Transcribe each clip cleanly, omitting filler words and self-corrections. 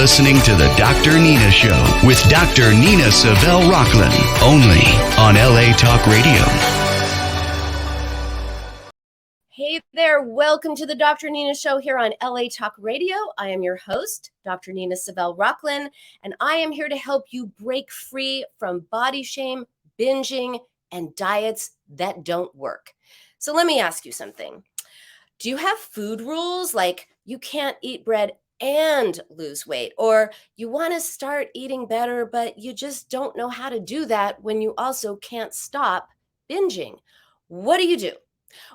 listening to the Dr. Nina Show with Dr. Nina SAVELLE ROCKLIN, only on LA Talk Radio. Hey there, welcome to the Dr. Nina Show here on LA Talk Radio. I am your host, Dr. Nina SAVELLE ROCKLIN, and I am here to help you break free from body shame, binging, and diets that don't work. So let me ask you something. Do you have food rules like you can't eat bread and lose weight, or you want to start eating better, but you just don't know how to do that when you also can't stop binging? What do you do?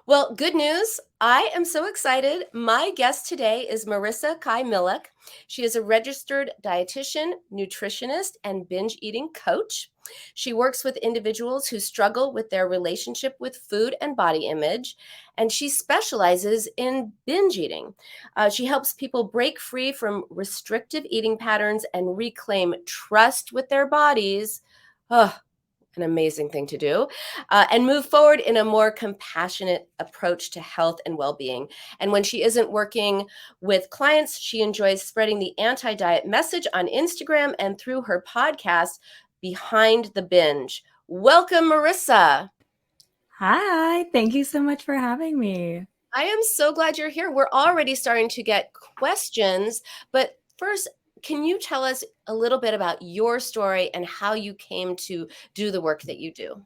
Well, good news. I am so excited. My guest today is Marissa Kai Miluk. She is a registered dietitian, nutritionist, and binge eating coach. She works with individuals who struggle with their relationship with food and body image, and she specializes in binge eating. She helps people break free from restrictive eating patterns and reclaim trust with their bodies. Oh, an amazing thing to do, and move forward in a more compassionate approach to health and well-being. And when she isn't working with clients, she enjoys spreading the anti-diet message on Instagram and through her podcast, Behind the Binge. Welcome, Marissa. Hi, thank you so much for having me. I am so glad you're here. We're already starting to get questions, but first, can you tell us a little bit about your story and how you came to do the work that you do?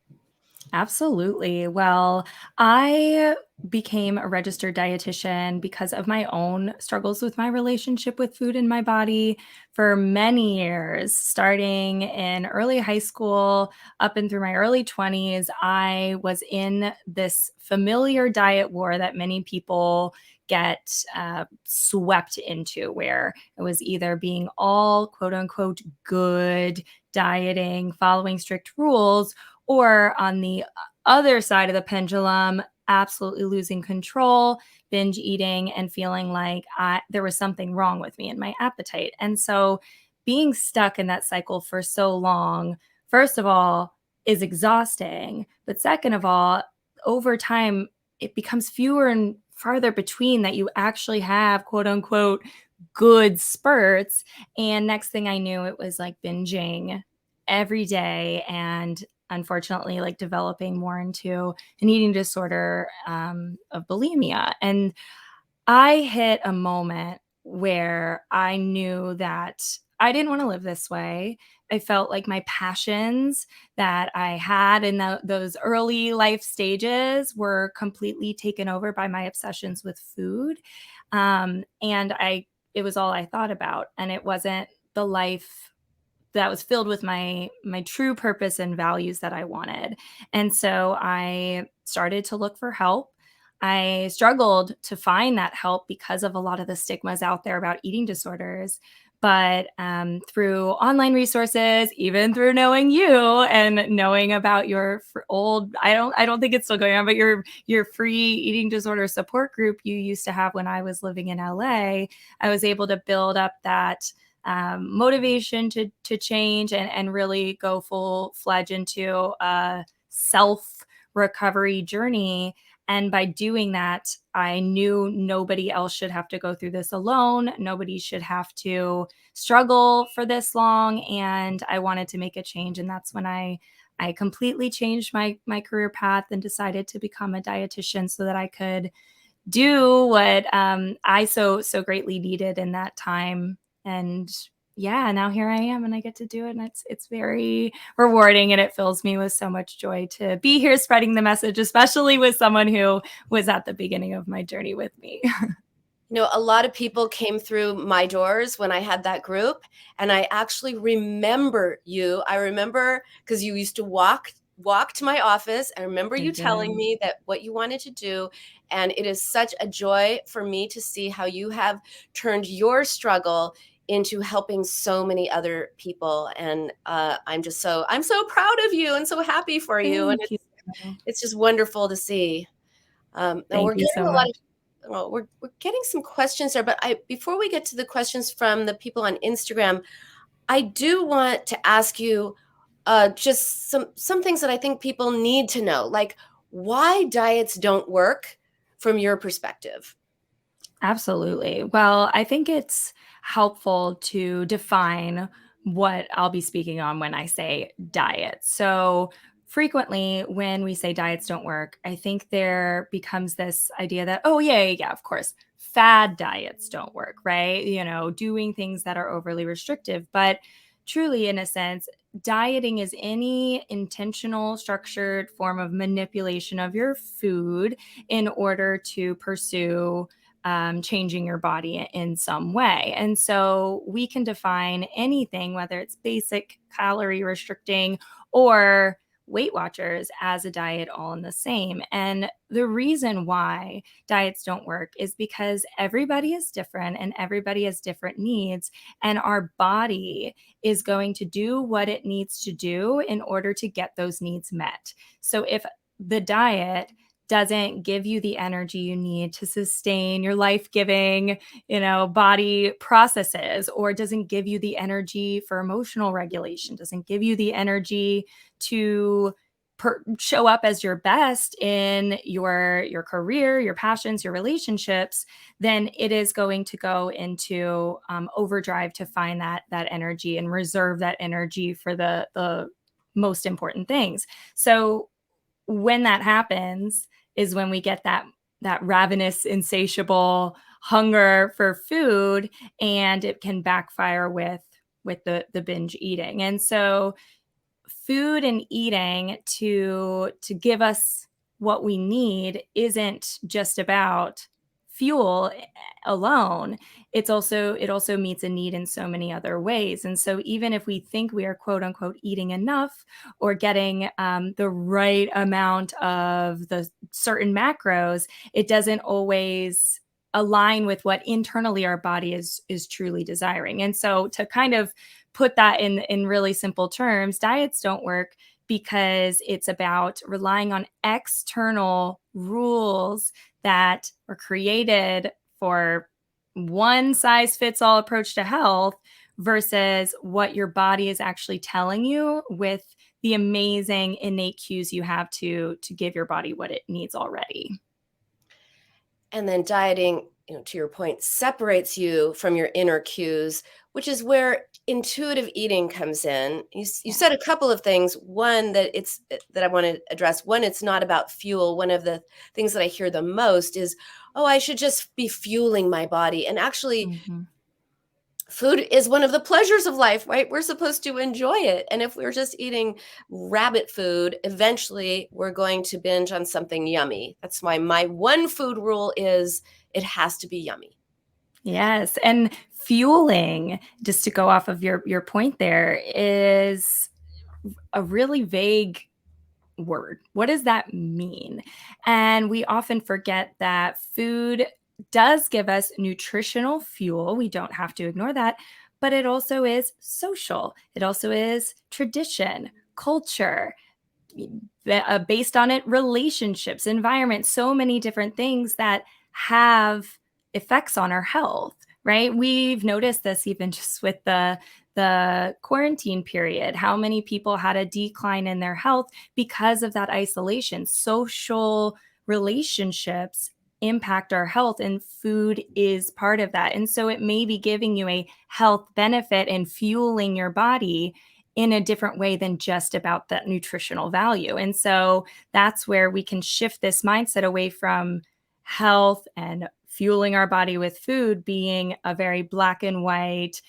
Absolutely. Well, I became a registered dietitian because of my own struggles with my relationship with food and my body for many years, starting in early high school up and through my early 20s. I was in this familiar diet war that many people get swept into, where it was either being all quote unquote good dieting, following strict rules, or on the other side of the pendulum, absolutely losing control, binge eating, and feeling like there was something wrong with me and my appetite. And so being stuck in that cycle for so long, first of all, is exhausting. But second of all, over time, it becomes fewer and farther between that you actually have quote unquote good spurts. And next thing I knew, it was like binging every day, and unfortunately like developing more into an eating disorder of bulimia. And I hit a moment where I knew that I didn't want to live this way. I felt like my passions that I had in those early life stages were completely taken over by my obsessions with food. And it was all I thought about. And it wasn't the life that was filled with my true purpose and values that I wanted. And so I started to look for help. I struggled to find that help because of a lot of the stigmas out there about eating disorders. But through online resources, even through knowing you and knowing about your old, I don't think it's still going on, but your free eating disorder support group you used to have when I was living in LA, I was able to build up that motivation to change and really go full-fledged into a self-recovery journey. And by doing that, I knew nobody else should have to go through this alone. Nobody should have to struggle for this long. And I wanted to make a change. And that's when I completely changed my career path and decided to become a dietitian so that I could do what I so greatly needed in that time. And yeah, now here I am and I get to do it. And it's very rewarding, and it fills me with so much joy to be here spreading the message, especially with someone who was at the beginning of my journey with me. A lot of people came through my doors when I had that group, and I actually remember you. I remember because you used to walk to my office. I remember you telling me that what you wanted to do, and it is such a joy for me to see how you have turned your struggle into helping so many other people. And I'm so proud of you and so happy for you. Thank And you. it's just wonderful to see. And we're you getting so a lot much. of, we're getting some questions there, but before we get to the questions from the people on Instagram, I do want to ask you just some things that I think people need to know, like why diets don't work from your perspective. Absolutely. Well, I think it's helpful to define what I'll be speaking on when I say diet. So, frequently when we say diets don't work, I think there becomes this idea that, oh, yeah, of course, fad diets don't work, right? Doing things that are overly restrictive. But truly, in a sense, dieting is any intentional, structured form of manipulation of your food in order to pursue changing your body in some way. And so we can define anything, whether it's basic calorie restricting or Weight Watchers, as a diet, all in the same. And the reason why diets don't work is because everybody is different and everybody has different needs. And our body is going to do what it needs to do in order to get those needs met. So if the diet doesn't give you the energy you need to sustain your life-giving, body processes, or doesn't give you the energy for emotional regulation, doesn't give you the energy to show up as your best in your career, your passions, your relationships, then it is going to go into overdrive to find that energy and reserve that energy for the most important things. So when that happens is when we get that ravenous, insatiable hunger for food, and it can backfire with the binge eating. And so food and eating to give us what we need isn't just about fuel alone. It also meets a need in so many other ways. And so even if we think we are quote unquote eating enough or getting the right amount of the certain macros, it doesn't always align with what internally our body is truly desiring. And so to kind of put that in really simple terms, diets don't work because it's about relying on external rules that were created for one size fits all approach to health versus what your body is actually telling you with the amazing innate cues you have to give your body what it needs already. And then dieting, to your point, separates you from your inner cues, which is where intuitive eating comes in. You said a couple of things. One, that I want to address. One, it's not about fuel. One of the things that I hear the most is, oh, I should just be fueling my body. And actually, food is one of the pleasures of life, right? We're supposed to enjoy it. And if we're just eating rabbit food, eventually we're going to binge on something yummy. That's why my one food rule is it has to be yummy. Yes. And fueling, just to go off of your point there, is a really vague word. What does that mean? And we often forget that food does give us nutritional fuel. We don't have to ignore that, but it also is social. It also is tradition, culture, based on it, relationships, environment, so many different things that have effects on our health, right? We've noticed this even just with the quarantine period, how many people had a decline in their health because of that isolation. Social relationships impact our health, and food is part of that. And so it may be giving you a health benefit and fueling your body in a different way than just about that nutritional value. And so that's where we can shift this mindset away from health and fueling our body with food being a very black and white,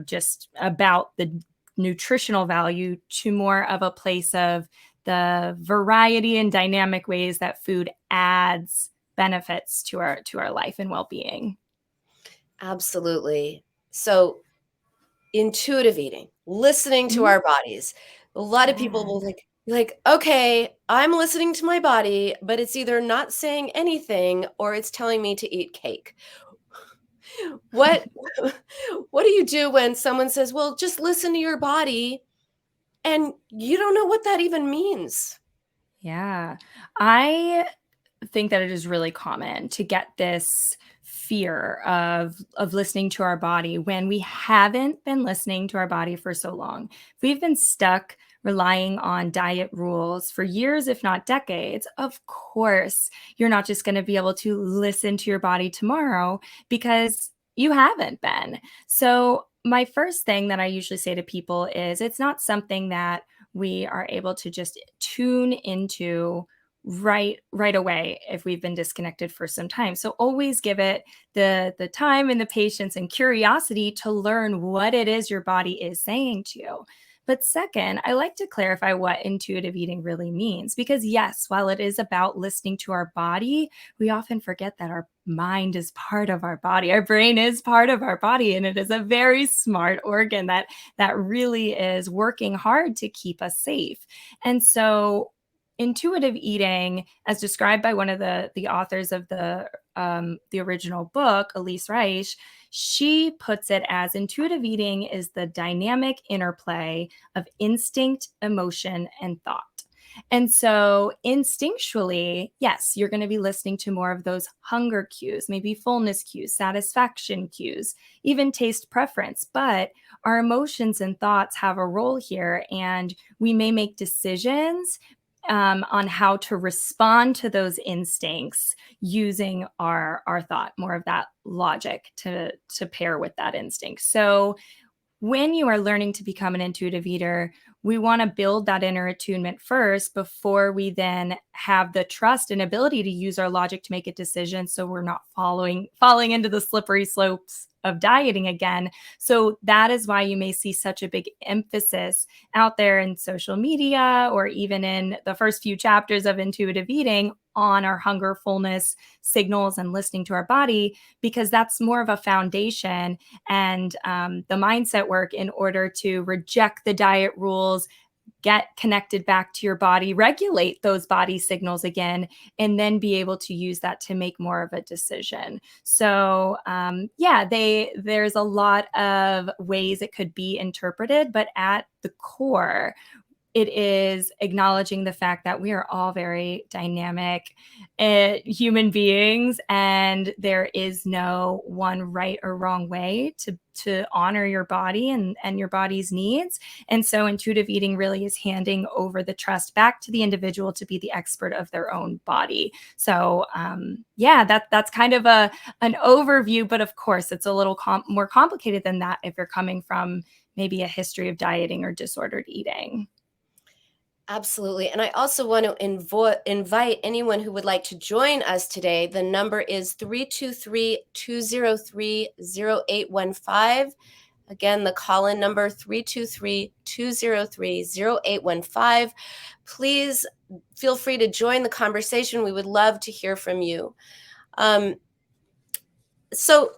just about the nutritional value, to more of a place of the variety and dynamic ways that food adds benefits to our life and well-being. Absolutely. So intuitive eating, listening to our bodies. A lot of people will be like, okay, I'm listening to my body, but it's either not saying anything or it's telling me to eat cake. What do you do when someone says, well, just listen to your body, and you don't know what that even means? Yeah. I think that it is really common to get this fear of listening to our body when we haven't been listening to our body for so long. If we've been stuck relying on diet rules for years, if not decades, of course, you're not just going to be able to listen to your body tomorrow because you haven't been. So, my first thing that I usually say to people is it's not something that we are able to just tune into right away if we've been disconnected for some time. So always give it the time and the patience and curiosity to learn what it is your body is saying to you. But second, I like to clarify what intuitive eating really means because yes, while it is about listening to our body, we often forget that our mind is part of our body. Our brain is part of our body, and it is a very smart organ that really is working hard to keep us safe. And so intuitive eating, as described by one of the authors of the original book, Elise Reich, she puts it as intuitive eating is the dynamic interplay of instinct, emotion, and thought. And so instinctually, yes, you're going to be listening to more of those hunger cues, maybe fullness cues, satisfaction cues, even taste preference. But our emotions and thoughts have a role here, and we may make decisions on how to respond to those instincts using our thought, more of that logic to pair with that instinct. So when you are learning to become an intuitive eater, we want to build that inner attunement first before we then have the trust and ability to use our logic to make a decision so we're not falling into the slippery slopes of dieting again. So that is why you may see such a big emphasis out there in social media or even in the first few chapters of intuitive eating on our hunger, fullness signals and listening to our body, because that's more of a foundation and the mindset work in order to reject the diet rules, get connected back to your body, regulate those body signals again, and then be able to use that to make more of a decision. So there's a lot of ways it could be interpreted, but at the core, it is acknowledging the fact that we are all very dynamic human beings, and there is no one right or wrong way to honor your body and your body's needs. And so intuitive eating really is handing over the trust back to the individual to be the expert of their own body. So that's kind of an overview, but of course it's a little more complicated than that if you're coming from maybe a history of dieting or disordered eating. Absolutely. And I also want to invite anyone who would like to join us today. The number is 323-203-0815. Again, the call-in number 323-203-0815. Please feel free to join the conversation. We would love to hear from you. So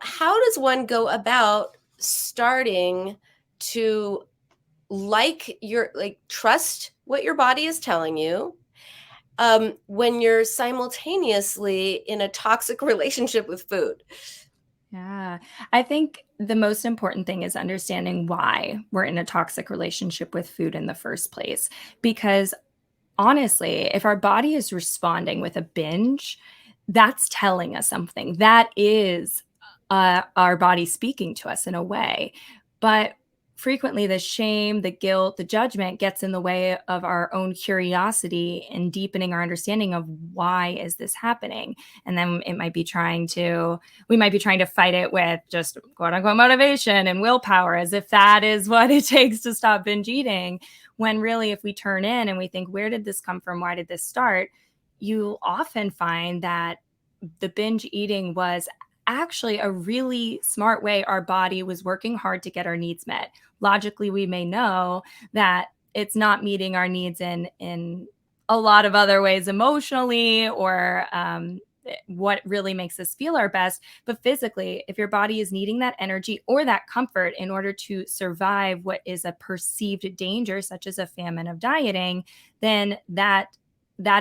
how does one go about starting to trust what your body is telling you when you're simultaneously in a toxic relationship with food? Yeah, I think the most important thing is understanding why we're in a toxic relationship with food in the first place. Because honestly, if our body is responding with a binge, that's telling us something. That is our body speaking to us in a way. But frequently, the shame, the guilt, the judgment gets in the way of our own curiosity and deepening our understanding of why is this happening. And then we might be trying to fight it with just quote unquote motivation and willpower, as if that is what it takes to stop binge eating. When really, if we turn in and we think, where did this come from? Why did this start? You'll often find that the binge eating was actually a really smart way our body was working hard to get our needs met. Logically, we may know that it's not meeting our needs in a lot of other ways emotionally or what really makes us feel our best. But physically, if your body is needing that energy or that comfort in order to survive what is a perceived danger, such as a famine of dieting, then that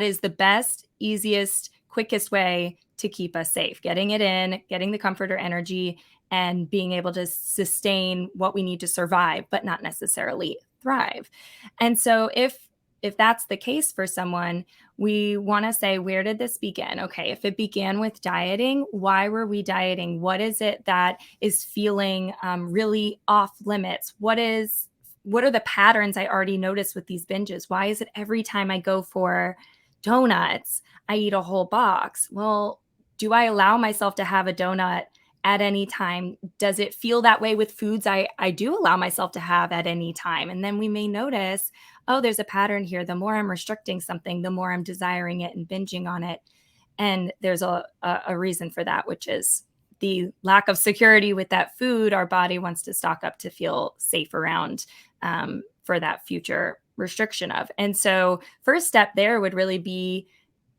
is the best, easiest, quickest way to keep us safe, getting it in, getting the comfort or energy, and being able to sustain what we need to survive, but not necessarily thrive. And so if that's the case for someone, we want to say, where did this begin? Okay, if it began with dieting, why were we dieting? What is it that is feeling really off limits? What is what are the patterns I already noticed with these binges? Why is it every time I go for donuts, I eat a whole box? Well, do I allow myself to have a donut at any time? Does it feel that way with foods I do allow myself to have at any time? And then we may notice, oh, there's a pattern here. The more I'm restricting something, the more I'm desiring it and binging on it. And there's a reason for that, which is the lack of security with that food. Our body wants to stock up to feel safe around for that future restriction of. And so first step there would really be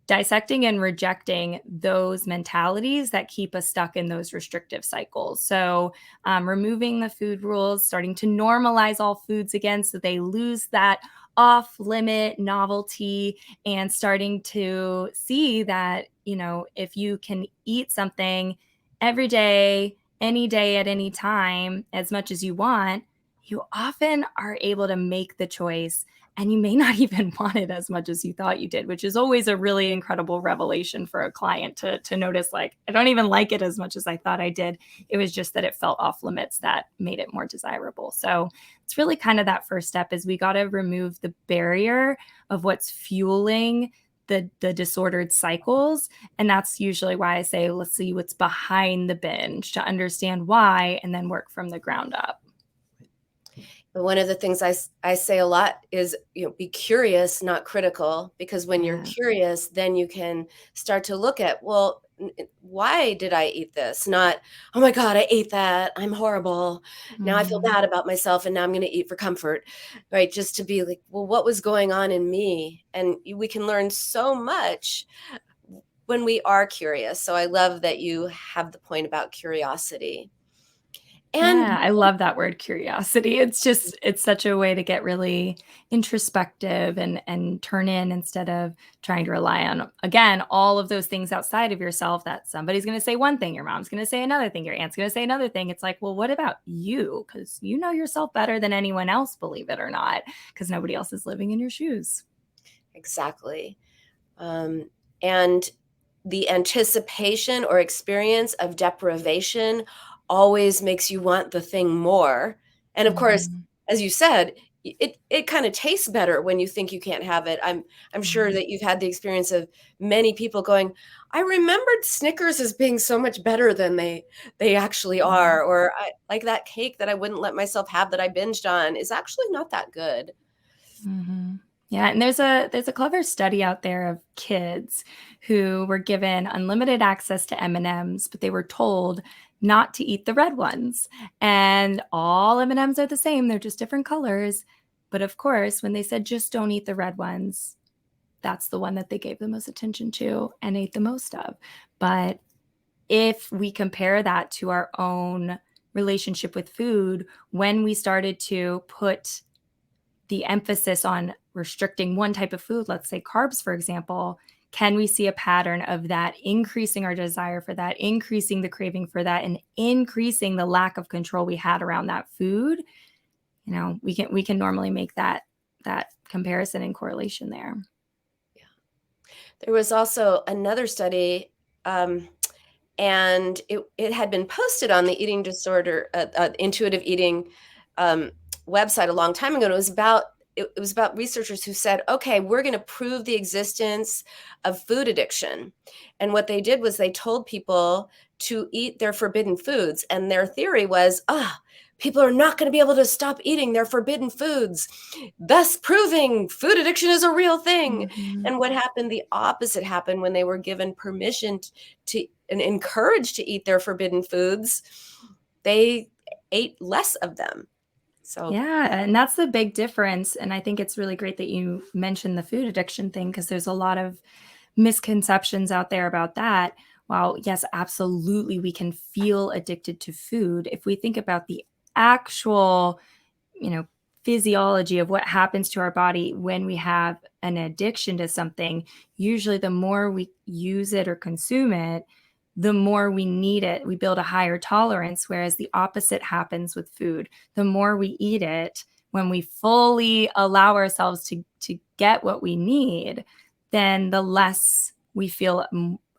dissecting and rejecting those mentalities that keep us stuck in those restrictive cycles. So removing the food rules, starting to normalize all foods again so they lose that off-limit novelty, and starting to see that, if you can eat something every day, any day, at any time, as much as you want, you often are able to make the choice, and you may not even want it as much as you thought you did, which is always a really incredible revelation for a client to notice, like, I don't even like it as much as I thought I did. It was just that it felt off limits that made it more desirable. So it's really kind of that first step is we got to remove the barrier of what's fueling the disordered cycles. And that's usually why I say, let's see what's behind the binge to understand why, and then work from the ground up. One of the things I say a lot is, be curious, not critical, because when you're curious, then you can start to look at, well, why did I eat this? Not, oh my God, I ate that. I'm horrible. Now I feel bad about myself, and now I'm going to eat for comfort, right? Just to be like, well, what was going on in me? And we can learn so much when we are curious. So I love that you have the point about curiosity. And yeah, I love that word, curiosity. It's such a way to get really introspective and turn in, instead of trying to rely on, again, all of those things outside of yourself, that somebody's going to say one thing, your mom's going to say another thing, your aunt's going to say another thing. It's like, well, what about you? Because you know yourself better than anyone else, believe it or not, because nobody else is living in your shoes. Exactly. And the anticipation or experience of deprivation always makes you want the thing more. And of course, as you said, it kind of tastes better when you think you can't have it. I'm sure that you've had the experience of many people going, I remembered Snickers as being so much better than they actually are. Or I like that cake that I wouldn't let myself have that I binged on is actually not that good. Yeah, and there's a clever study out there of kids who were given unlimited access to M&Ms, but they were told not to eat the red ones. And all M&Ms are the same, they're just different colors. But of course, when they said just don't eat the red ones, that's the one that they gave the most attention to and ate the most of. But if we compare that to our own relationship with food, when we started to put the emphasis on restricting one type of food, let's say carbs, for example, can we see a pattern of that increasing our desire for that, increasing the craving for that, and increasing the lack of control we had around that food? We can normally make that comparison and correlation there. Yeah. There was also another study, and it had been posted on the eating disorder, intuitive eating website a long time ago. And it was about researchers who said, okay, we're going to prove the existence of food addiction. And what they did was they told people to eat their forbidden foods. And their theory was, people are not going to be able to stop eating their forbidden foods, thus proving food addiction is a real thing. And what happened? The opposite happened when they were given permission to and encouraged to eat their forbidden foods. They ate less of them. So yeah, and that's the big difference. And I think it's really great that you mentioned the food addiction thing, because there's a lot of misconceptions out there about that. While yes, absolutely, we can feel addicted to food. If we think about the actual, physiology of what happens to our body when we have an addiction to something, usually the more we use it or consume it, the more we need it. We build a higher tolerance, whereas the opposite happens with food. The more we eat it, when we fully allow ourselves to get what we need, then the less we feel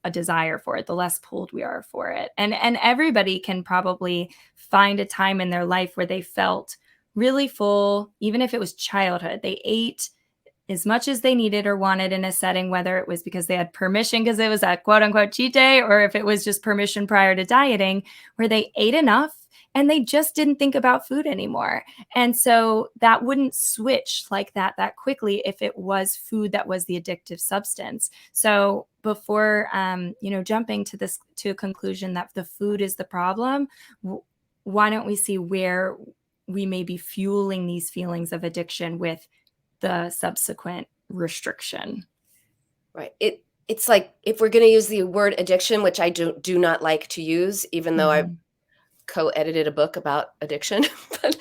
a desire for it, the less pulled we are for it. And everybody can probably find a time in their life where they felt really full, even if it was childhood. They ate as much as they needed or wanted in a setting, whether it was because they had permission because it was a quote unquote cheat day, or if it was just permission prior to dieting, where they ate enough and they just didn't think about food anymore. And so that wouldn't switch like that quickly if it was food that was the addictive substance. So before, jumping to a conclusion that the food is the problem, why don't we see where we may be fueling these feelings of addiction with the subsequent restriction? Right. It's like, if we're going to use the word addiction, which I do not like to use, even though I co-edited a book about addiction, but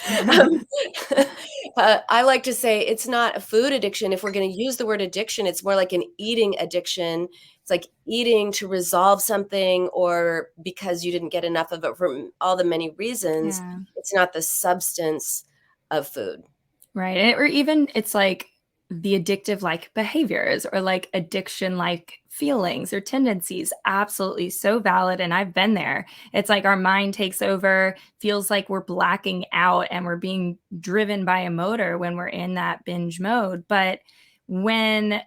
I like to say it's not a food addiction. If we're going to use the word addiction, it's more like an eating addiction. It's like eating to resolve something, or because you didn't get enough of it for all the many reasons. Yeah. It's not the substance of food. Right. Or even it's like the addictive like behaviors or like addiction like feelings or tendencies. Absolutely so valid. And I've been there. It's like our mind takes over, feels like we're blacking out and we're being driven by a motor when we're in that binge mode. But when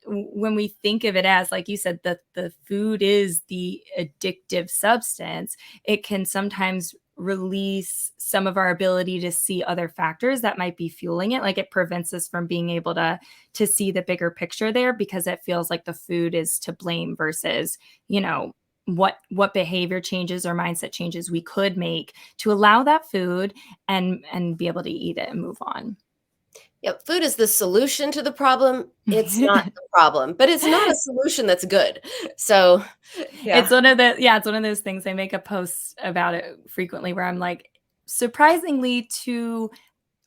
we think of it as, like you said, the food is the addictive substance, it can sometimes release some of our ability to see other factors that might be fueling it. Like it prevents us from being able to see the bigger picture there, because it feels like the food is to blame versus, what behavior changes or mindset changes we could make to allow that food and be able to eat it and move on. Yep, food is the solution to the problem. It's not the problem, but it's not a solution that's good. So, yeah. It's one of those things. I make a post about it frequently where I'm like, surprisingly, to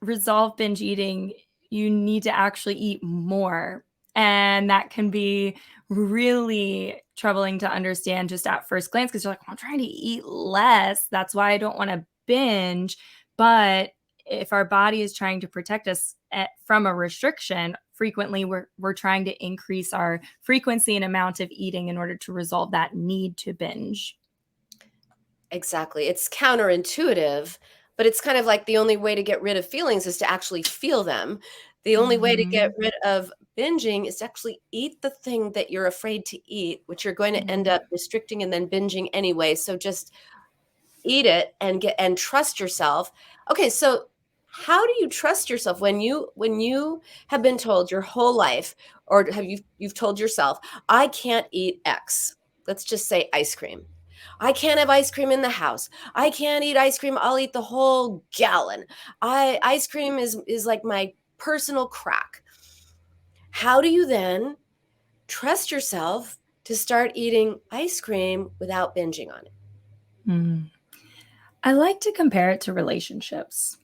resolve binge eating, you need to actually eat more. And that can be really troubling to understand just at first glance, because you're like, well, I'm trying to eat less. That's why I don't want to binge. But if our body is trying to protect us from a restriction, frequently we're trying to increase our frequency and amount of eating in order to resolve that need to binge. Exactly. It's counterintuitive, but it's kind of like the only way to get rid of feelings is to actually feel them. The only way to get rid of binging is to actually eat the thing that you're afraid to eat, which you're going to end up restricting and then binging anyway. So just eat it and trust yourself. Okay, so how do you trust yourself when you have been told your whole life, or you've told yourself, I can't eat X. Let's just say ice cream. I can't have ice cream in the house. I can't eat ice cream. I'll eat the whole gallon. Ice cream is like my personal crack. How do you then trust yourself to start eating ice cream without binging on it? I like to compare it to relationships,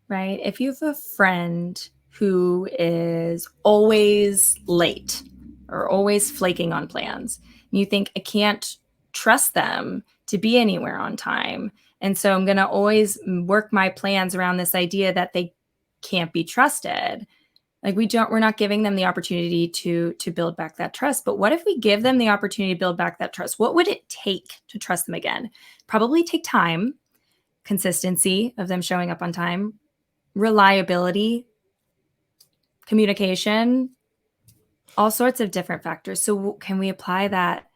right? If you have a friend who is always late or always flaking on plans, and you think, I can't trust them to be anywhere on time, and so I'm going to always work my plans around this idea that they can't be trusted. Like we're not giving them the opportunity to build back that trust. But what if we give them the opportunity to build back that trust? What would it take to trust them again? Probably take time, consistency of them showing up on time, reliability, communication, all sorts of different factors. So can we apply that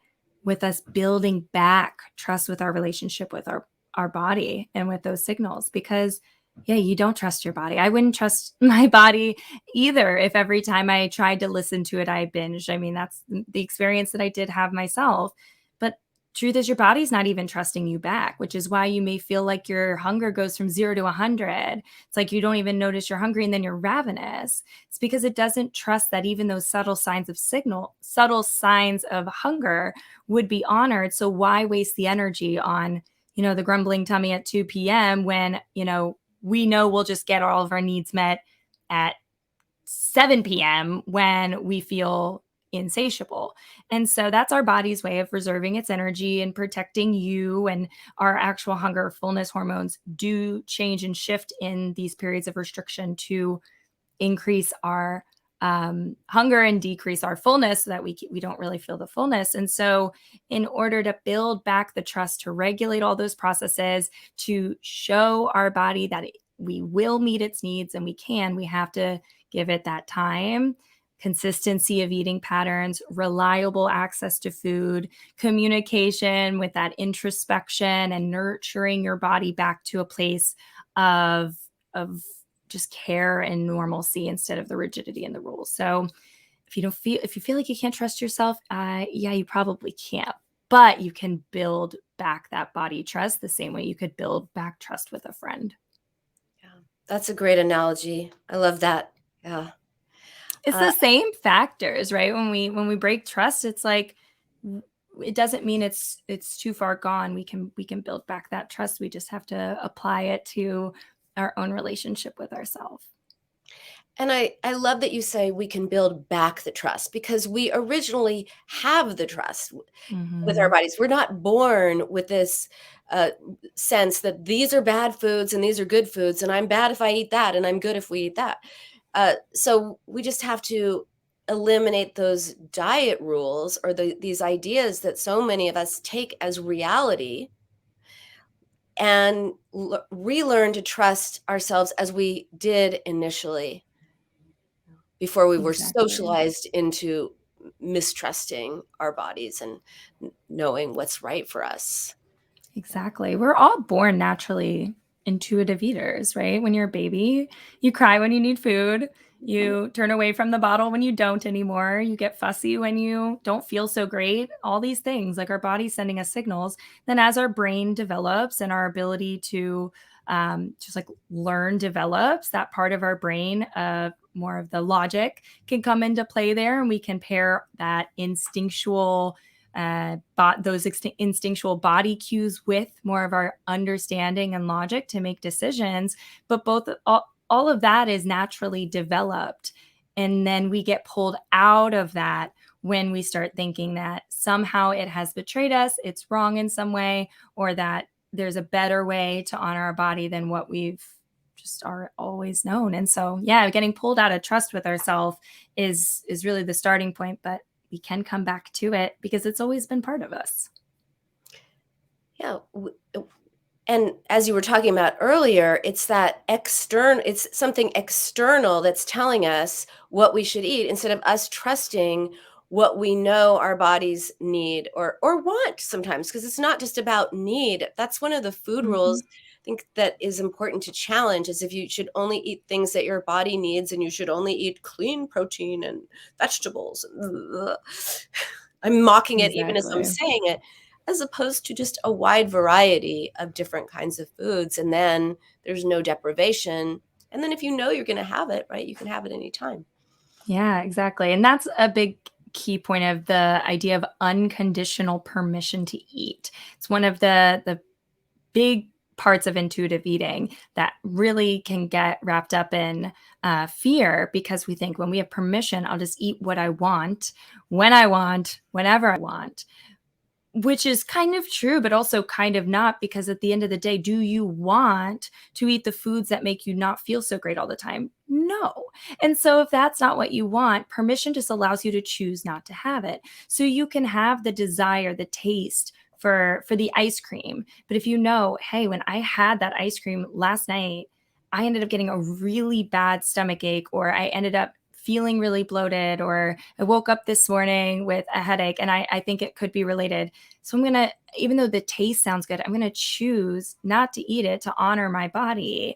with us building back trust with our relationship with our body and with those signals? Because you don't trust your body. I wouldn't trust my body either if every time I tried to listen to it, I binged. I mean, that's the experience that I did have myself. But truth is, your body's not even trusting you back, which is why you may feel like your hunger goes from 0 to 100. It's like you don't even notice you're hungry and then you're ravenous. It's because it doesn't trust that even those subtle signs of hunger would be honored. So why waste the energy on, the grumbling tummy at 2 p.m. when, we know we'll just get all of our needs met at 7 p.m. when we feel insatiable. And so that's our body's way of reserving its energy and protecting you. And our actual hunger fullness hormones do change and shift in these periods of restriction to increase our hunger and decrease our fullness so that we don't really feel the fullness. And so in order to build back the trust, to regulate all those processes, to show our body that we will meet its needs, and we have to give it that time, consistency of eating patterns, reliable access to food, communication with that introspection, and nurturing your body back to a place of just care and normalcy instead of the rigidity and the rules. So if you feel like you can't trust yourself, yeah, you probably can't. But you can build back that body trust the same way you could build back trust with a friend. Yeah, that's a great analogy. I love that. Yeah. It's the same factors, right? When we break trust, it's like it doesn't mean it's too far gone. We can build back that trust. We just have to apply it to our own relationship with ourselves. And I love that you say we can build back the trust, because we originally have the trust with our bodies. We're not born with this sense that these are bad foods and these are good foods, and I'm bad if I eat that and I'm good if we eat that. So we just have to eliminate those diet rules or these ideas that so many of us take as reality, and relearn to trust ourselves as we did initially, before we were socialized into mistrusting our bodies and knowing what's right for us. Exactly. We're all born naturally intuitive eaters, right? When you're a baby, you cry when you need food. You turn away from the bottle when you don't anymore. You get fussy when you don't feel so great. All these things, like our body's sending us signals. Then as our brain develops and our ability to just like learn develops, that part of our brain of more of the logic can come into play there, and we can pair that instinctual instinctual body cues with more of our understanding and logic to make decisions. But all of that is naturally developed, and then we get pulled out of that when we start thinking that somehow it has betrayed us, it's wrong in some way, or that there's a better way to honor our body than what we've just are always known. And so, yeah, getting pulled out of trust with ourselves is really the starting point, but we can come back to it because it's always been part of us. Yeah. And as you were talking about earlier, it's something external that's telling us what we should eat, instead of us trusting what we know our bodies need or want sometimes, because it's not just about need. That's one of the food rules I think that is important to challenge, is if you should only eat things that your body needs, and you should only eat clean protein and vegetables. I'm mocking it even as I'm saying it, as opposed to just a wide variety of different kinds of foods. And then there's no deprivation. And then if you know you're going to have it, right, you can have it anytime. Yeah, exactly. And that's a big key point of the idea of unconditional permission to eat. It's one of the big parts of intuitive eating that really can get wrapped up in fear, because we think when we have permission, I'll just eat what I want, when I want, whenever I want, which is kind of true, but also kind of not, because at the end of the day, do you want to eat the foods that make you not feel so great all the time? No. And so if that's not what you want, permission just allows you to choose not to have it. So you can have the desire, the taste for the ice cream. But if you know, hey, when I had that ice cream last night, I ended up getting a really bad stomach ache, or I ended up feeling really bloated, or I woke up this morning with a headache, and I think it could be related. So I'm going to, even though the taste sounds good, I'm going to choose not to eat it to honor my body.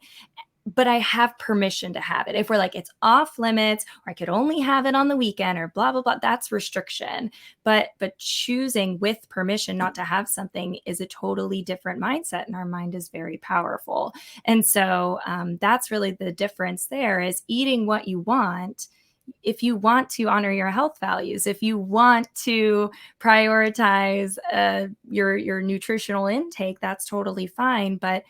But I have permission to have it. If we're like, it's off limits, or I could only have it on the weekend, or blah, blah, blah, that's restriction. But choosing with permission not to have something is a totally different mindset. And our mind is very powerful. And so that's really the difference there, is eating what you want. If you want to honor your health values, if you want to prioritize your nutritional intake, that's totally fine. But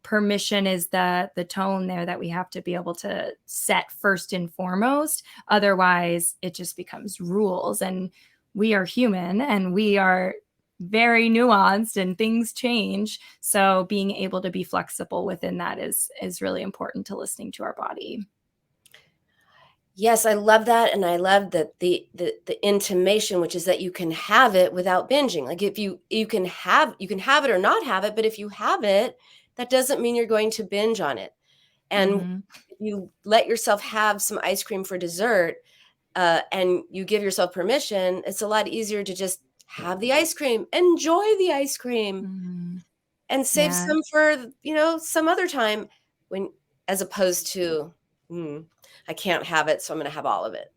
permission is the tone there that we have to be able to set first and foremost. Otherwise, it just becomes rules, and we are human and we are very nuanced, and things change. So being able to be flexible within that is really important to listening to our body. Yes, I love that. And I love that the intimation, which is that you can have it without binging. Like if you can have it or not have it, but if you have it, that doesn't mean you're going to binge on it. And you let yourself have some ice cream for dessert, and you give yourself permission, it's a lot easier to just have the ice cream, enjoy the ice cream, and save Yeah. some for, some other time, when, as opposed to, I can't have it, so I'm going to have all of it.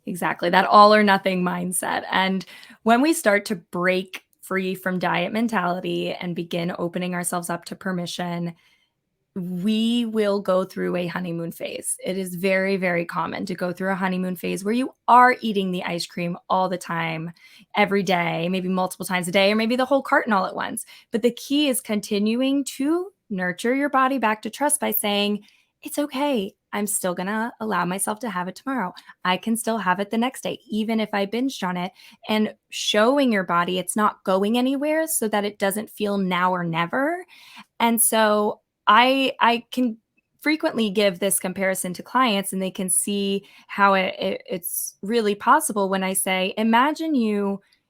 Exactly. That all or nothing mindset. And when we start to break free from diet mentality and begin opening ourselves up to permission, we will go through a honeymoon phase. It is very, very common to go through a honeymoon phase where you are eating the ice cream all the time, every day, maybe multiple times a day, or maybe the whole carton all at once. But the key is continuing to nurture your body back to trust by saying, it's okay. I'm still going to allow myself to have it tomorrow. I can still have it the next day, even if I binged on it, and showing your body it's not going anywhere so that it doesn't feel now or never. And so I can frequently give this comparison to clients, and they can see how it's really possible when I say, imagine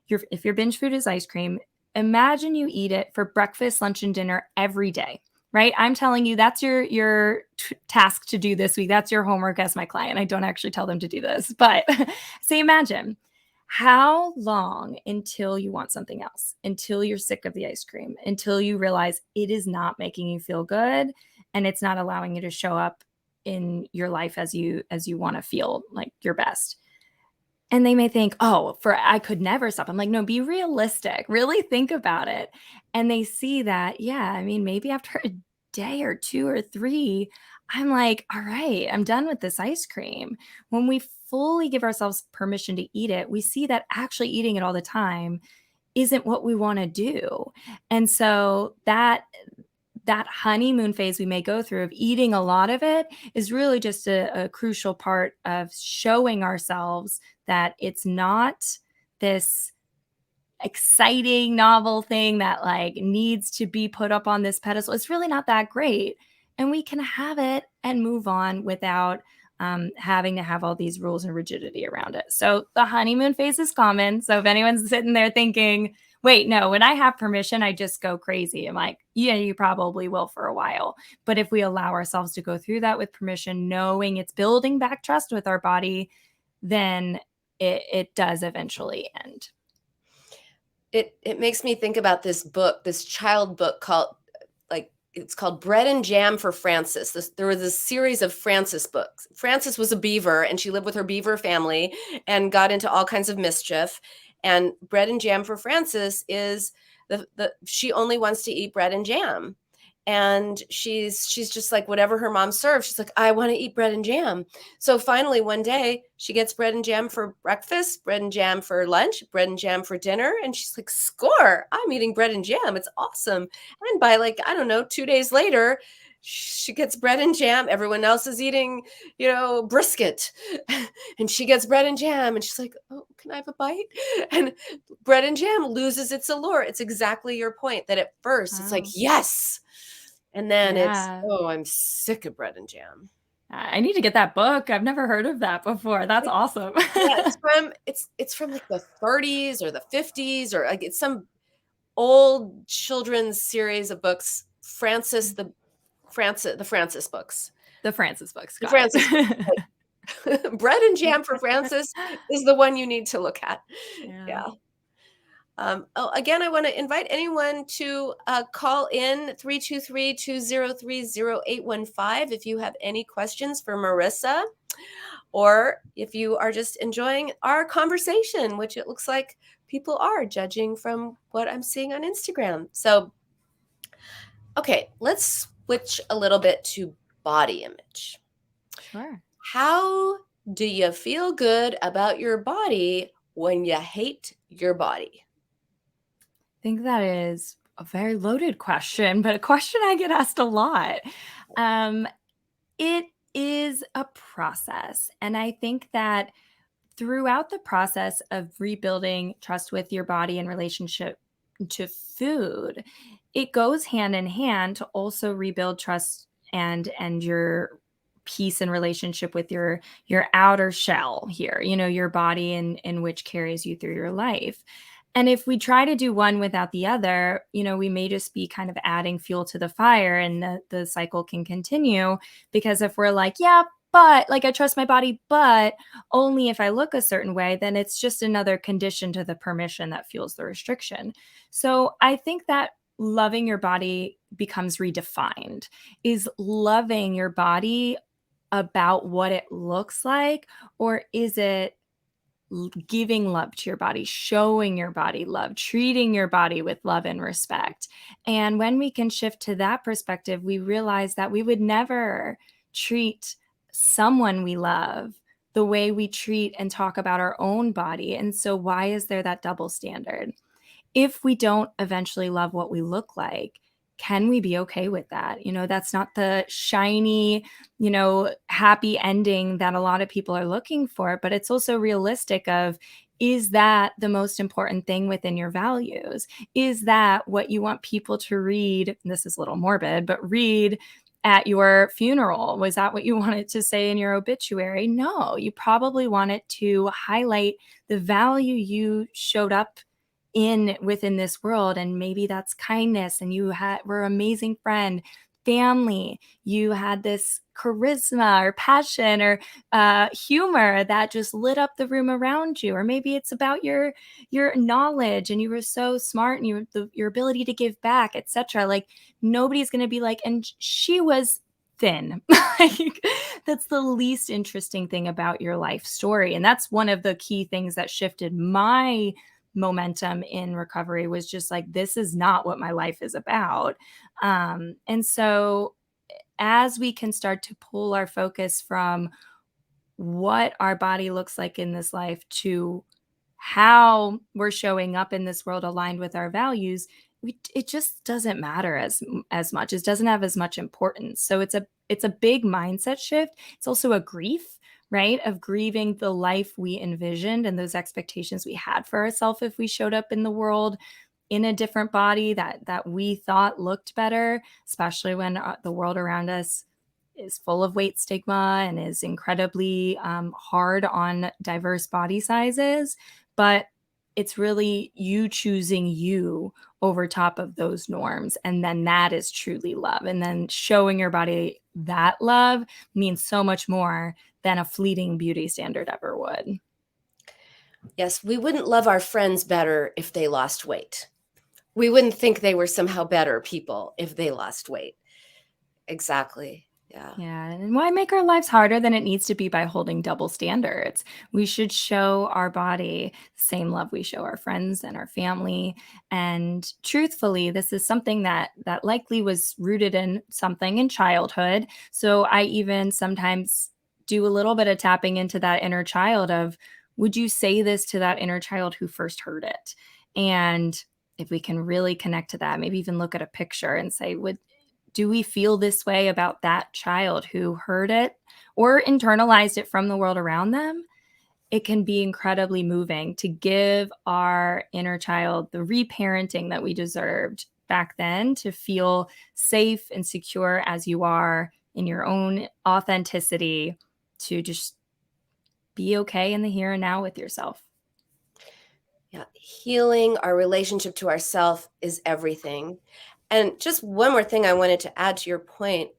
if your binge food is ice cream, imagine you eat it for breakfast, lunch, and dinner every day, right? I'm telling you that's your task to do this week. That's your homework as my client. I don't actually tell them to do this, but say, imagine how long until you want something else, until you're sick of the ice cream, until you realize it is not making you feel good and it's not allowing you to show up in your life as you want to feel like your best. And they may think, oh, I could never stop. I'm like, no, be realistic. Really think about it. And they see that, yeah, I mean, maybe after a day or two or three, I'm like, all right, I'm done with this ice cream. When we fully give ourselves permission to eat it, we see that actually eating it all the time isn't what we want to do. And so that honeymoon phase we may go through of eating a lot of it is really just a crucial part of showing ourselves that it's not this exciting novel thing that like needs to be put up on this pedestal. It's really not that great. And we can have it and move on without having to have all these rules and rigidity around it. So the honeymoon phase is common. So if anyone's sitting there thinking, wait, no, when I have permission, I just go crazy, I'm like, yeah, you probably will for a while. But if we allow ourselves to go through that with permission, knowing it's building back trust with our body, then it does eventually end. It makes me think about this book, this child book it's called Bread and Jam for Frances. There was a series of Frances books. Frances was a beaver, and she lived with her beaver family and got into all kinds of mischief. And Bread and Jam for Frances is she only wants to eat bread and jam. And she's just like, whatever her mom serves, she's like, I want to eat bread and jam. So finally one day she gets bread and jam for breakfast, bread and jam for lunch, bread and jam for dinner. And she's like, score, I'm eating bread and jam. It's awesome. And by 2 days later, she gets bread and jam. Everyone else is eating, brisket. And she gets bread and jam. And she's like, oh, can I have a bite? And bread and jam loses its allure. It's exactly your point, that at first it's like, yes. And then it's, oh, I'm sick of bread and jam. I need to get that book. I've never heard of that before. That's awesome. Yeah, it's from like the 30s or the 50s, or like it's some old children's series of books. The Frances books. The Frances books. The Frances books. Bread and Jam for Frances is the one you need to look at. Yeah. Again, I want to invite anyone to call in 323-203-0815 if you have any questions for Marissa, or if you are just enjoying our conversation, which it looks like people are, judging from what I'm seeing on Instagram. So, okay, let's switch a little bit to body image. Sure. How do you feel good about your body when you hate your body? I think that is a very loaded question, but a question I get asked a lot. It is a process. And I think that throughout the process of rebuilding trust with your body in relationship to food, it goes hand in hand to also rebuild trust and your peace and relationship with your outer shell here, your body in which carries you through your life. And if we try to do one without the other, we may just be kind of adding fuel to the fire, and the cycle can continue. Because if we're like, yeah, but like I trust my body, but only if I look a certain way, then it's just another condition to the permission that fuels the restriction. So I think that loving your body becomes redefined. Is loving your body about what it looks like, or is it giving love to your body, showing your body love, treating your body with love and respect? And when we can shift to that perspective, we realize that we would never treat someone we love the way we treat and talk about our own body. And so why is there that double standard? If we don't eventually love what we look like, can we be okay with that? That's not the shiny, happy ending that a lot of people are looking for, but it's also realistic of, is that the most important thing within your values? Is that what you want people to read? This is a little morbid, but read at your funeral. Was that what you wanted to say in your obituary? No, you probably wanted to highlight the value you showed up within this world. And maybe that's kindness, and you were an amazing friend, family, you had this charisma or passion or humor that just lit up the room around you. Or maybe it's about your knowledge, and you were so smart, and your ability to give back, etc. Like, nobody's going to be like, and she was thin. Like, that's the least interesting thing about your life story. And that's one of the key things that shifted my momentum in recovery, was just like, this is not what my life is about. And so as we can start to pull our focus from what our body looks like in this life to how we're showing up in this world aligned with our values, it just doesn't matter as much. It doesn't have as much importance. So it's a big mindset shift. It's also a grief, right? Of grieving the life we envisioned and those expectations we had for ourselves if we showed up in the world in a different body that we thought looked better, especially when the world around us is full of weight stigma and is incredibly hard on diverse body sizes. But it's really you choosing you over top of those norms. And then that is truly love. And then showing your body that love means so much more than a fleeting beauty standard ever would. Yes, we wouldn't love our friends better if they lost weight. We wouldn't think they were somehow better people if they lost weight. Exactly. Yeah. Yeah. And why make our lives harder than it needs to be by holding double standards? We should show our body the same love we show our friends and our family. And truthfully, this is something that likely was rooted in something in childhood. So I even sometimes do a little bit of tapping into that inner child of, would you say this to that inner child who first heard it? And if we can really connect to that, maybe even look at a picture and say, do we feel this way about that child who heard it or internalized it from the world around them? It can be incredibly moving to give our inner child the reparenting that we deserved back then, to feel safe and secure as you are in your own authenticity, to just be okay in the here and now with yourself. Yeah. Healing our relationship to ourself is everything. And just one more thing I wanted to add to your point,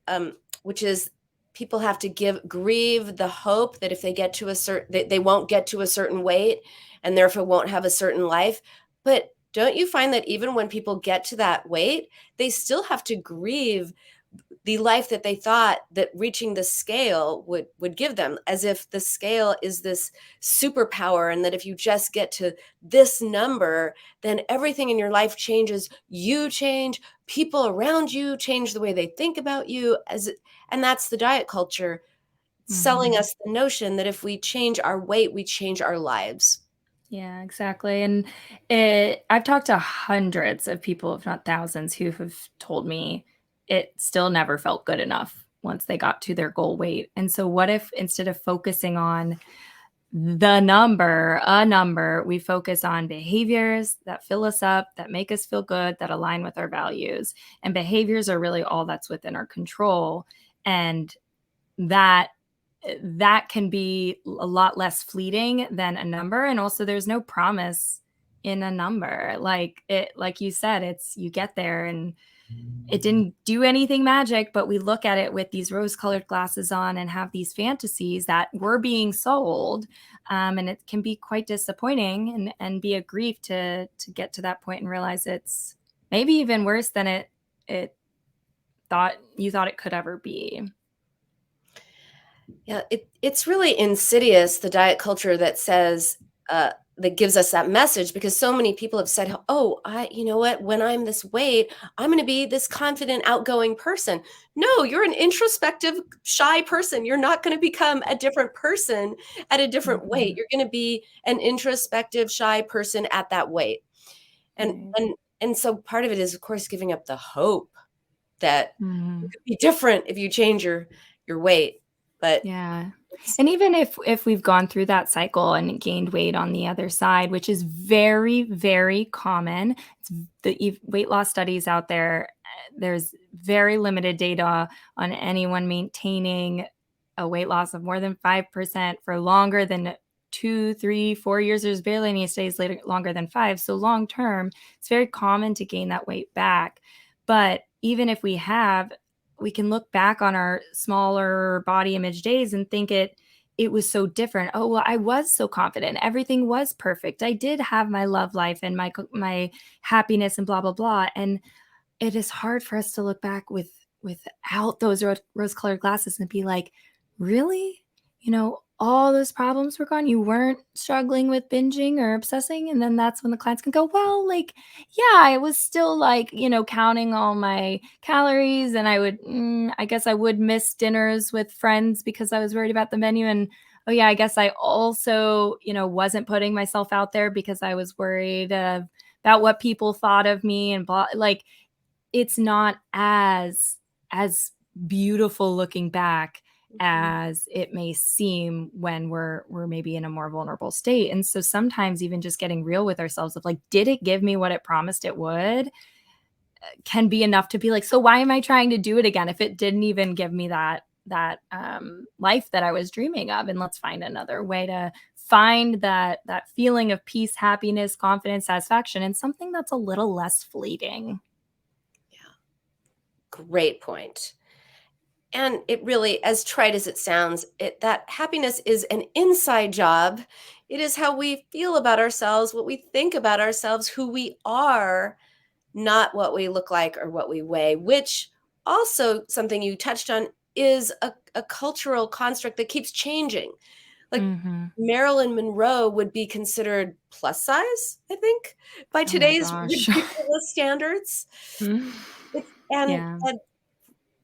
which is people have to grieve the hope that if they get to they won't get to a certain weight and therefore won't have a certain life. But don't you find that even when people get to that weight, they still have to grieve the life that they thought that reaching the scale would give them, as if the scale is this superpower, and that if you just get to this number, then everything in your life changes. You change, people around you change the way they think about you, and that's the diet culture selling us the notion that if we change our weight, we change our lives. Yeah, exactly. And I've talked to hundreds of people, if not thousands, who have told me it still never felt good enough once they got to their goal weight. And so what if instead of focusing on a number, we focus on behaviors that fill us up, that make us feel good, that align with our values? And behaviors are really all that's within our control. And that can be a lot less fleeting than a number. And also there's no promise in a number. Like you said, you get there and it didn't do anything magic, but we look at it with these rose-colored glasses on and have these fantasies that were being sold. And it can be quite disappointing and be a grief to get to that point and realize it's maybe even worse than it thought it could ever be. Yeah, it's really insidious, the diet culture that says, that gives us that message, because so many people have said, oh, you know what, when I'm this weight, I'm going to be this confident, outgoing person. No, you're an introspective, shy person. You're not going to become a different person at a different weight. You're going to be an introspective, shy person at that weight. And so part of it is, of course, giving up the hope that you could be different if you change your weight. But yeah. And even if we've gone through that cycle and gained weight on the other side, which is very, very common, the weight loss studies out there, there's very limited data on anyone maintaining a weight loss of more than 5% for longer than 2, 3, 4 years. There's barely any studies longer than 5. So long term, it's very common to gain that weight back. But even if we can look back on our smaller body image days and think it was so different. Oh, well, I was so confident. Everything was perfect. I did have my love life and my happiness and blah, blah, blah. And it is hard for us to look back without those rose-colored glasses and be like, really? All those problems were gone. You weren't struggling with binging or obsessing. And then that's when the clients can go, well, like, yeah, I was still like, counting all my calories, and I guess I would miss dinners with friends because I was worried about the menu. And oh yeah, I guess I also, wasn't putting myself out there because I was worried about what people thought of me and blah. Like, it's not as beautiful looking back as it may seem when we're maybe in a more vulnerable state. And so sometimes even just getting real with ourselves of like, did it give me what it promised it would, can be enough to be like, so why am I trying to do it again if it didn't even give me that life that I was dreaming of? And let's find another way to find that feeling of peace, happiness, confidence, satisfaction, and something that's a little less fleeting. Yeah, great point. And it really, as trite as it sounds, that happiness is an inside job. It is how we feel about ourselves, what we think about ourselves, who we are, not what we look like or what we weigh, which also, something you touched on, is a cultural construct that keeps changing. Like Marilyn Monroe would be considered plus size, I think, by today's ridiculous standards.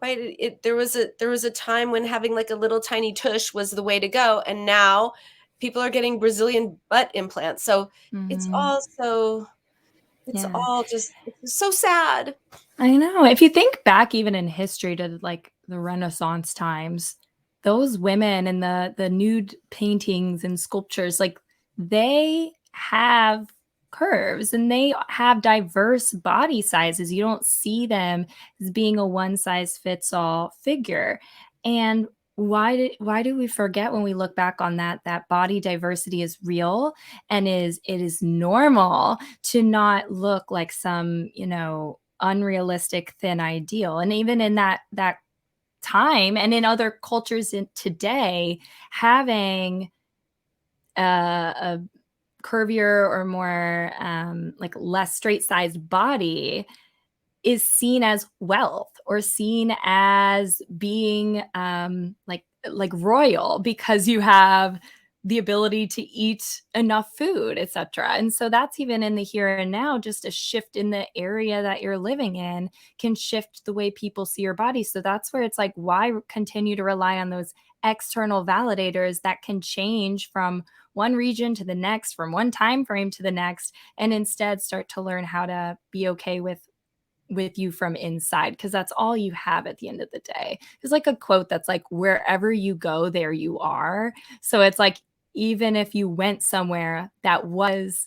Right, there was a time when having like a little tiny tush was the way to go, and now people are getting Brazilian butt implants. So it's all just, it's so sad. I know. If you think back even in history to like the Renaissance times, those women and the nude paintings and sculptures, like they have curves and they have diverse body sizes. You don't see them as being a one size fits all figure. And why do we forget when we look back on that body diversity is real and it is normal to not look like some, unrealistic thin ideal. And even in that time and in other cultures today, having a curvier or more like less straight sized body is seen as wealth or seen as being like royal because you have the ability to eat enough food, etc. And so that's even in the here and now, just a shift in the area that you're living in can shift the way people see your body. So that's where it's like, why continue to rely on those external validators that can change from one region to the next, from one time frame to the next, and instead start to learn how to be okay with you from inside, because that's all you have at the end of the day. There's like a quote that's like, wherever you go, there you are. So it's like, even if you went somewhere that was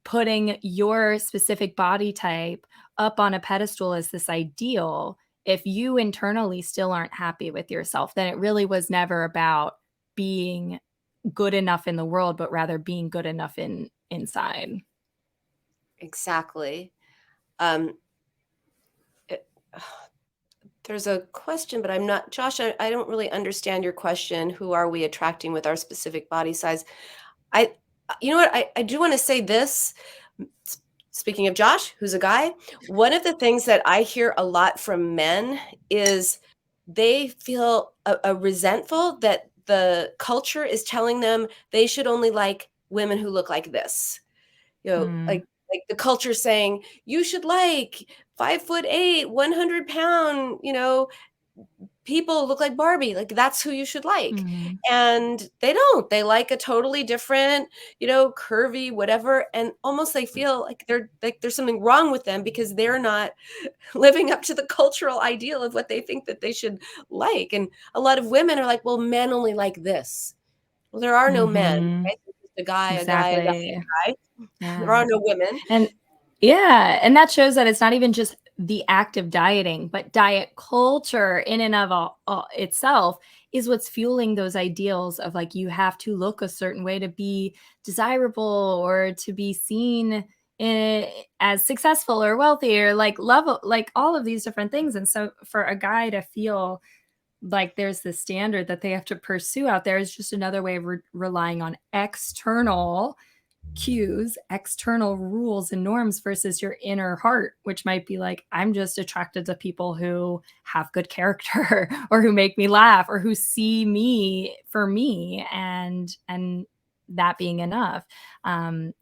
putting your specific body type up on a pedestal as this ideal, if you internally still aren't happy with yourself, then it really was never about being good enough in the world, but rather being good enough inside. Exactly. Um, it- there's a question, but I'm not, Josh, I don't really understand your question. Who are we attracting with our specific body size? I, you know what? I do want to say this. S- Speaking of Josh, who's a guy, one of the things that I hear a lot from men is they feel a resentful that the culture is telling them they should only like women who look like this. Mm, Like the culture saying you should like 5'8", 100 pound, people look like Barbie, like that's who you should like. mhm, And they don't. They like a totally different, curvy, whatever. And almost they feel like there's something wrong with them because they're not living up to the cultural ideal of what they think that they should like. And a lot of women are like, well, men only like this. Well, there are no men, mhm. right? There's just a guy, a guy, a guy, Exactly. a guy. There Yeah. are no women. And yeah, and that shows that it's not even just the act of dieting, but diet culture in and of itself is what's fueling those ideals of like you have to look a certain way to be desirable or to be seen as successful or wealthy or like love, like all of these different things. And so for a guy to feel like there's this standard that they have to pursue out there is just another way of relying on external cues, external rules and norms versus your inner heart, which might be like, I'm just attracted to people who have good character or who make me laugh or who see me for me and that being enough.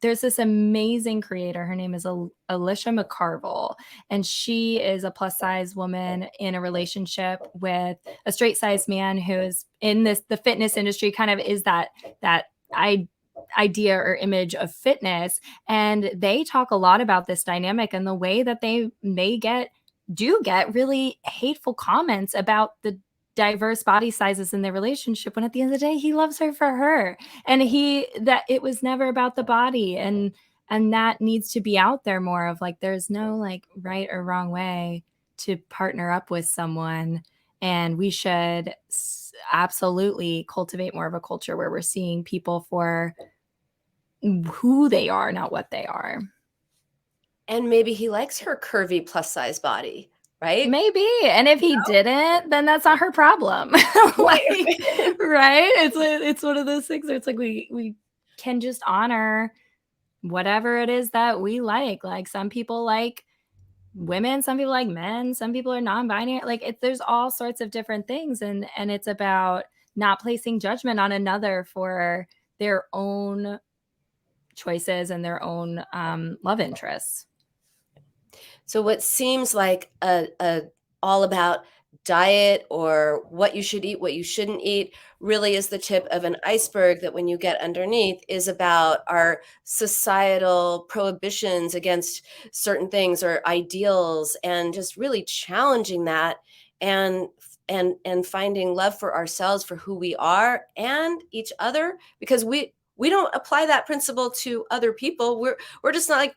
There's this amazing creator. Her name is Alicia McCarville, and she is a plus size woman in a relationship with a straight size man who is in the fitness industry, kind of is that I idea or image of fitness, and they talk a lot about this dynamic and the way that they get really hateful comments about the diverse body sizes in their relationship, when at the end of the day he loves her for her, and he that it was never about the body, and that needs to be out there more of like there's no like right or wrong way to partner up with someone, and we should absolutely cultivate more of a culture where we're seeing people for who they are, not what they are. And maybe he likes her curvy plus size body, right? Maybe. And if he didn't, then that's not her problem. Like, Right. right? It's one of those things where it's like we can just honor whatever it is that we like. Like some people like women, some people like men, some people are non-binary. Like there's all sorts of different things, and it's about not placing judgment on another for their own choices and their own love interests. So what seems like a all about diet or what you should eat, what you shouldn't eat, really is the tip of an iceberg that when you get underneath is about our societal prohibitions against certain things or ideals, and just really challenging that, and and finding love for ourselves for who we are and each other, because we don't apply that principle to other people. We're just not like,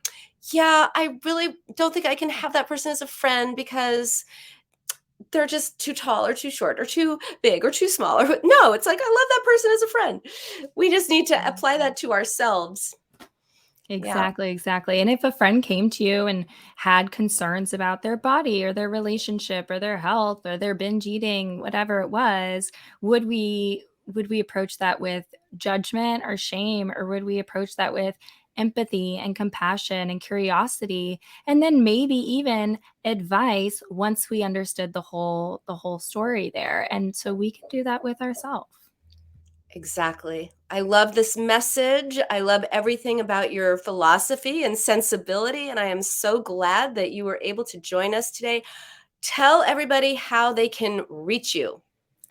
yeah, I really don't think I can have that person as a friend because they're just too tall or too short or too big or too small. Or no, it's like I love that person as a friend. We just need to apply that to ourselves. Yeah. Exactly, exactly. And if a friend came to you and had concerns about their body or their relationship or their health or their binge eating, whatever it was, would we approach that with judgment or shame, or would we approach that with empathy and compassion and curiosity, and then maybe even advice once we understood the whole story there. And so we can do that with ourselves. Exactly. I love this message. I love everything about your philosophy and sensibility. And I am so glad that you were able to join us today. Tell everybody how they can reach you.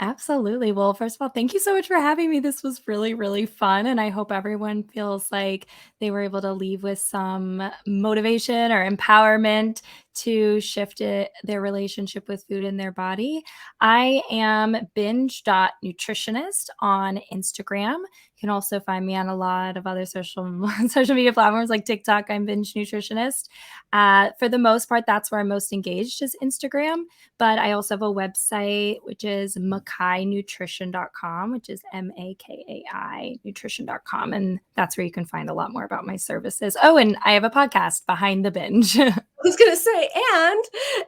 Absolutely. Well, first of all, thank you so much for having me. This was really, really fun. And I hope everyone feels like they were able to leave with some motivation or empowerment to shift their relationship with food in their body. I am binge.nutritionist on Instagram. You can also find me on a lot of other social media platforms like TikTok. I'm Binge Nutritionist. For the most part, that's where I'm most engaged is Instagram. But I also have a website, which is makainutrition.com, which is MAKAI nutrition.com. And that's where you can find a lot more about my services. Oh, and I have a podcast, Behind the Binge. I was going to say, and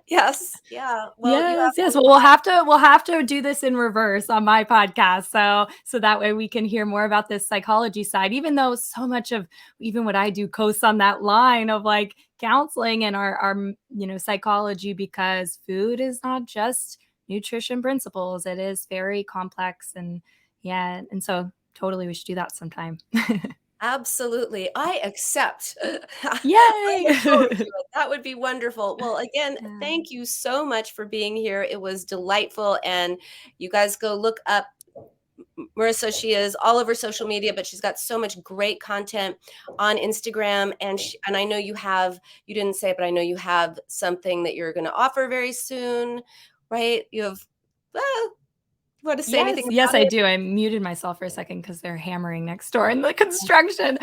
yes, yeah. Well, yes. Well, we'll have to do this in reverse on my podcast, so that way we can hear more about this psychology side. Even though so much of even what I do coasts on that line of like counseling and our psychology, because food is not just nutrition principles; it is very complex, and so totally we should do that sometime. Absolutely. I accept. Yay! That would be wonderful. Well, again, thank you so much for being here. It was delightful. And you guys go look up Marissa. She is all over social media, but she's got so much great content on Instagram. And I know you didn't say it, but I know you have something that you're going to offer very soon, right? You have, you want to say anything? Yes, I do. I muted myself for a second because they're hammering next door in the construction.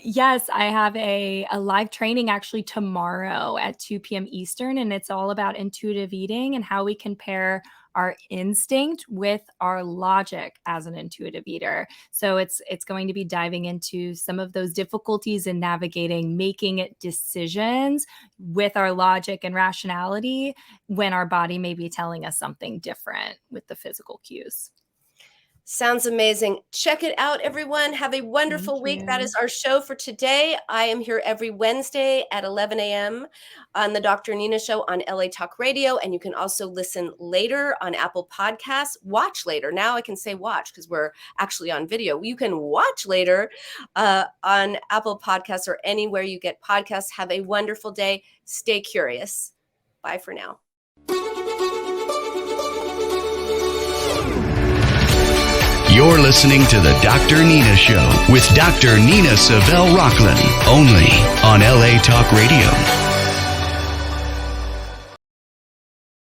Yes, I have a live training actually tomorrow at 2 p.m. Eastern, and it's all about intuitive eating and how we can pair our instinct with our logic as an intuitive eater. So it's going to be diving into some of those difficulties in navigating making decisions with our logic and rationality when our body may be telling us something different with the physical cues. Sounds amazing. Check it out, everyone. Have a wonderful week. That is our show for today. I am here every Wednesday at 11 a.m. on the Dr. Nina Show on LA Talk Radio. And you can also listen later on Apple Podcasts. Watch later. Now I can say watch because we're actually on video. You can watch later on Apple Podcasts or anywhere you get podcasts. Have a wonderful day. Stay curious. Bye for now. You're listening to the Dr. Nina Show with Dr. Nina Savelle Rocklin, only on LA Talk Radio.